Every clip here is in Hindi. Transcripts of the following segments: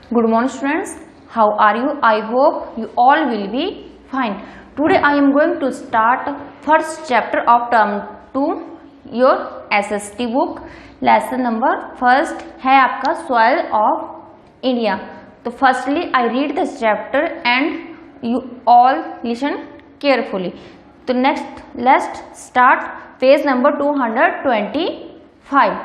Good morning students, how are you? I hope you all will be fine. Today I am going to start first chapter of term 2 your SST book. Lesson number first है आपका soil of India. तो firstly I read this chapter and you all listen carefully. तो next let's start page number 225.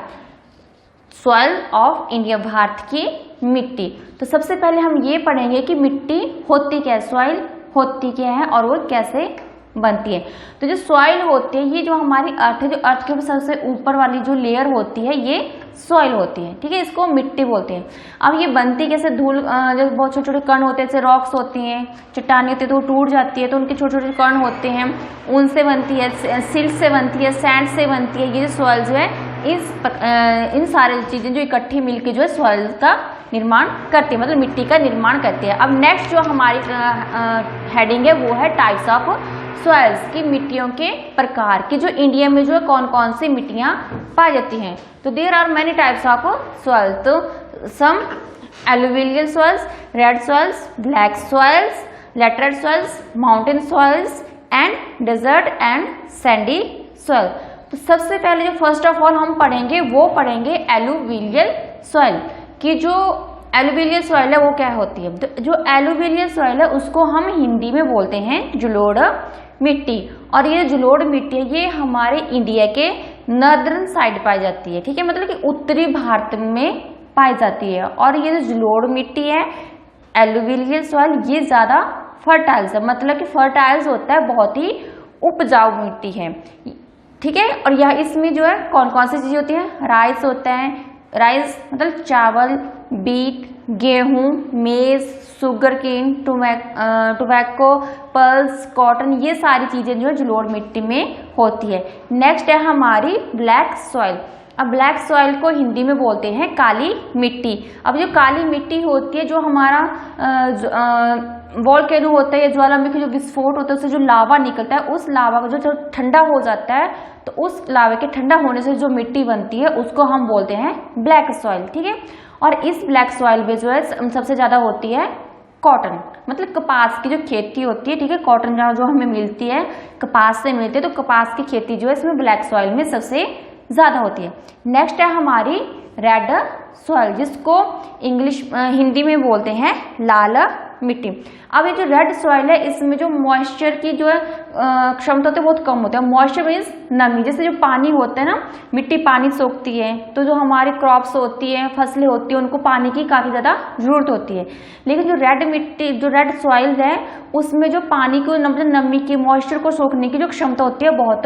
Soil of India, Bharat की मिट्टी। तो सबसे पहले हम ये पढ़ेंगे कि मिट्टी होती क्या है, सॉइल होती क्या है और वो कैसे बनती है। तो जो सॉइल होती है ये जो हमारी अर्थ है, जो अर्थ के सबसे ऊपर वाली जो लेयर होती है ये सॉइल होती है, ठीक है, इसको मिट्टी बोलते हैं। अब ये बनती कैसे, धूल जो बहुत छोटे छोटे कण होते हैं, जैसे रॉक्स होती हैं, चट्टानें होती है तो वो टूट जाती है तो उनके छोटे छोटे कण होते हैं, उनसे बनती है, सिल्ट से बनती है, सैंड से बनती है। ये जो सॉइल जो है इन सारी चीजें जो इकट्ठी मिलकर जो है सॉइल का निर्माण करती है, मतलब मिट्टी का निर्माण करती है। अब नेक्स्ट जो हमारी हेडिंग है वो है टाइप्स ऑफ सॉइल्स, की मिट्टियों के प्रकार की, जो इंडिया में जो है कौन कौन सी मिट्टियां पाई जाती हैं। तो there are many types of soil. तो some alluvial soils, red soils, black soils, laterite soils, mountain soils and desert and sandy soil. तो सबसे पहले जो फर्स्ट ऑफ ऑल हम पढ़ेंगे वो पढ़ेंगे एलुवियल सॉइल की। जो एलुवियल सॉइल है वो क्या होती है, जो एलुवियल सॉइल है उसको हम हिंदी में बोलते हैं जलोढ़ मिट्टी। और ये जलोढ़ मिट्टी है ये हमारे इंडिया के नॉर्दर्न साइड पाई जाती है, ठीक है, मतलब कि उत्तरी भारत में पाई जाती है। और ये जो जलोढ़ मिट्टी है एलुवियल सॉइल ये ज्यादा फर्टाइल्स है, मतलब कि फर्टाइल्स होता है, बहुत ही उपजाऊ मिट्टी है, ठीक है। और यह इसमें जो है कौन कौन सी चीजें होती है, राइस होता है, राइस मतलब चावल, बीट, गेहूं, maize, sugar cane, tobacco, pulse, cotton, ये सारी चीजें जो है जलोढ़ मिट्टी में होती है। नेक्स्ट है हमारी ब्लैक सॉइल। अब ब्लैक सॉइल को हिंदी में बोलते हैं काली मिट्टी। अब जो काली मिट्टी होती है, जो हमारा वोल्केनो होता है या ज्वालामुखी जो विस्फोट होता है उससे जो लावा निकलता है, उस लावा का जो ठंडा हो जाता है तो उस लावे के ठंडा होने से जो मिट्टी बनती है उसको हम बोलते हैं ब्लैक सॉइल, ठीक है। और इस ब्लैक सॉइल में जो है सबसे ज्यादा होती है कॉटन, मतलब कपास की जो खेती होती है, ठीक है, कॉटन जो हमें मिलती है कपास से मिलती है, तो कपास की खेती जो है इसमें ब्लैक सॉइल में सबसे ज्यादा होती है। नेक्स्ट है हमारी रेड सॉइल, जिसको हिंदी में बोलते हैं लाल मिट्टी। अब ये जो रेड सॉइल है इसमें जो मॉइस्चर की जो है क्षमता तो बहुत कम होता है। मॉइस्चर मीन्स नमी, जैसे जो पानी होता है ना, मिट्टी पानी सोखती है तो जो हमारी क्रॉप्स होती है, फसलें होती है, उनको पानी की काफी ज्यादा जरूरत होती है। लेकिन जो रेड मिट्टी, जो रेड सॉइल है उसमें जो पानी को नमी की, मॉइस्चर को सोखने की जो क्षमता होती है बहुत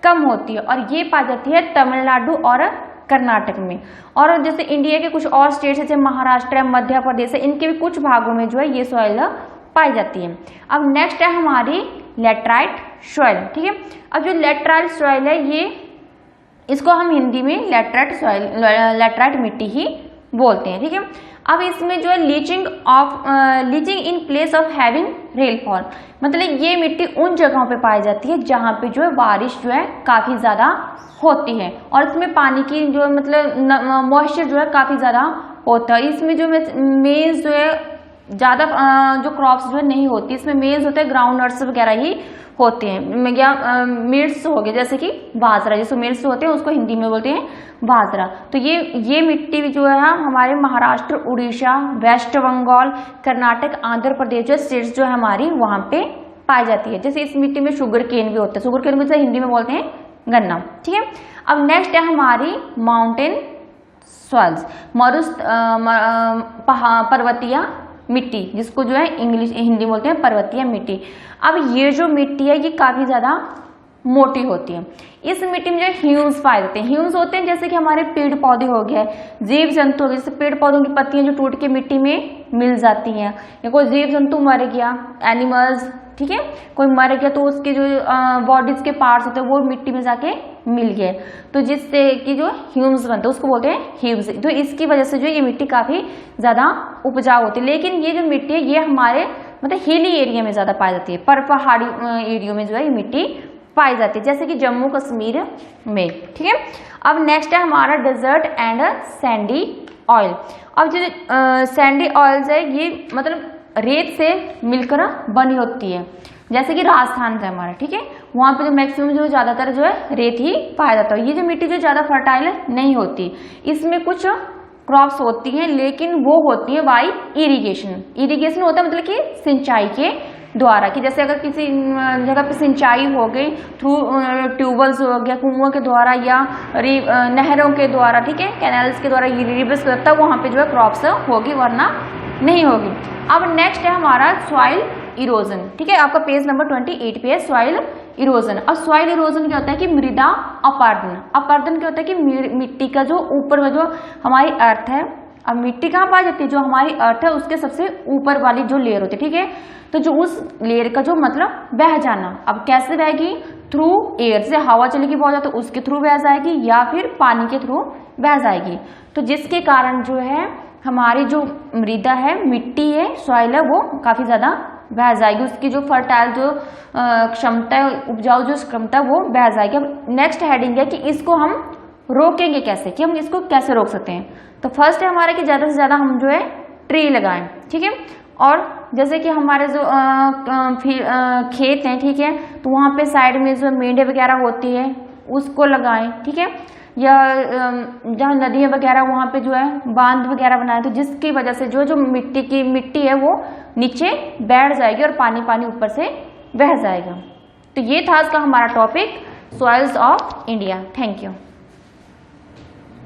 कम होती है। और ये पाई जाती है तमिलनाडु और कर्नाटक में। और जैसे इंडिया के कुछ और स्टेट्स जैसे महाराष्ट्र, मध्य प्रदेश है, इनके भी कुछ भागों में जो है ये सॉइल पाई जाती है। अब नेक्स्ट है हमारी लैटराइट सॉइल, ठीक है। अब जो लैटराइट सॉइल है ये, इसको हम हिंदी में लैटराइट सॉइल, लैटराइट मिट्टी ही बोलते हैं, ठीक है। अब इसमें जो है leaching in place of having rainfall, मतलब ये मिट्टी उन जगहों पे पाई जाती है जहाँ पे जो है बारिश जो है काफी ज्यादा होती है और इसमें पानी की जो मतलब मॉइस्चर जो है काफी ज्यादा होता है। इसमें जो मेज जो है ज्यादा जो क्रॉप्स जो है नहीं होती, इसमें मेज होते हैं ग्राउंड नट्स वगैरह ही होते हैं, या मिर्च हो गए जैसे कि बाजरा, जैसे मिर्च होते हैं उसको हिंदी में बोलते हैं बाजरा। तो ये मिट्टी जो है हमारे महाराष्ट्र, उड़ीसा, वेस्ट बंगाल, कर्नाटक, आंध्र प्रदेश जो स्टेट्स जो है हमारी वहां पे पाई जाती है। जैसे इस मिट्टी में शुगर केन भी होता है, शुगर केन को हिंदी में बोलते हैं गन्ना, ठीक है। अब नेक्स्ट है हमारी माउंटेन सॉइल्स, पर्वतीय मिट्टी, जिसको जो है हिंदी बोलते हैं पर्वतीय मिट्टी। अब ये जो मिट्टी है ये काफी ज्यादा मोटी होती है। इस मिट्टी में जो ह्यूम्स पाए जाते हैं, ह्यूम्स होते हैं जैसे कि हमारे पेड़ पौधे हो गए, जीव जंतु हो गए, जैसे पेड़ पौधों की पत्तियां जो टूट के मिट्टी में मिल जाती हैं, या कोई जीव जंतु मर गया, एनिमल्स, ठीक है, कोई मर गया तो उसके जो बॉडीज के पार्ट्स होते हैं वो मिट्टी में जाके मिल गए, तो जिससे कि जो ह्यूम्स बनते हैं उसको बोलते हैं ह्यूम्स। तो इसकी वजह से जो ये मिट्टी काफी ज्यादा उपजाऊ होती है। लेकिन ये जो मिट्टी है ये हमारे मतलब हिली एरिया में ज्यादा पाई जाती है, पर पहाड़ी एरिया में जो है ये मिट्टी पाई जाती है, जैसे कि जम्मू कश्मीर में, ठीक है। अब नेक्स्ट है हमारा डेजर्ट एंड सैंडी ऑयल। अब जो सैंडी ऑयल्स है ये मतलब रेत से मिलकर बनी होती है, जैसे कि राजस्थान से हमारा, ठीक है, वहाँ पे जो मैक्सिमम जो ज़्यादातर जो है रेत ही पाया जाता है। ये जो मिट्टी जो ज़्यादा फर्टाइल नहीं होती, इसमें कुछ क्रॉप्स होती हैं लेकिन वो होती है बाई इरिगेशन। इरिगेशन होता है मतलब कि सिंचाई के द्वारा, कि जैसे अगर किसी जगह पे सिंचाई हो गई थ्रू ट्यूबवेल्स हो गया, कुओं के द्वारा या नहरों के द्वारा, ठीक है, कैनाल्स के द्वारा, रिवर्स तब वहाँ पे जो है क्रॉप्स होगी, वरना नहीं होगी। अब नेक्स्ट है हमारा सॉइल इरोजन, ठीक है, आपका पेज नंबर 28 पे है सॉइल इरोजन। अब सॉइल इरोजन क्या होता है कि मृदा अपरदन। अपरदन क्या होता है कि मिट्टी का जो ऊपर में जो हमारी अर्थ है, अब मिट्टी कहाँ पाई जाती है, जो हमारी अर्थ है उसके सबसे ऊपर वाली जो लेयर होती है, ठीक है, तो जो उस लेयर का जो मतलब बह जाना, अब कैसे बहेगी, थ्रू एयर से हवा चलेगी बहुत ज़्यादा तो उसके थ्रू बह जाएगी या फिर पानी के थ्रू बह जाएगी, तो जिसके कारण जो है हमारी जो मृदा है, मिट्टी है, सॉइल है, वो काफ़ी ज़्यादा बह जाएगी, उसकी जो फर्टाइल जो क्षमता है, उपजाऊ जो क्षमता वो बह जाएगी। अब नेक्स्ट हेडिंग है कि इसको हम रोकेंगे कैसे, कि हम इसको कैसे रोक सकते हैं। तो फर्स्ट है हमारा कि ज़्यादा से ज़्यादा हम जो है ट्री लगाएं, ठीक है, और जैसे कि हमारे जो खेत हैं, ठीक है, तो वहाँ पे साइड में जो मेंढे वगैरह होती है उसको लगाएं, ठीक है, या जहाँ नदियाँ वगैरह वहाँ पे जो है बांध वगैरह बनाए, तो जिसकी वजह से जो मिट्टी है वो नीचे बैठ जाएगी और पानी ऊपर से बह जाएगा। तो ये था आज का हमारा topic soils of India. Thank you.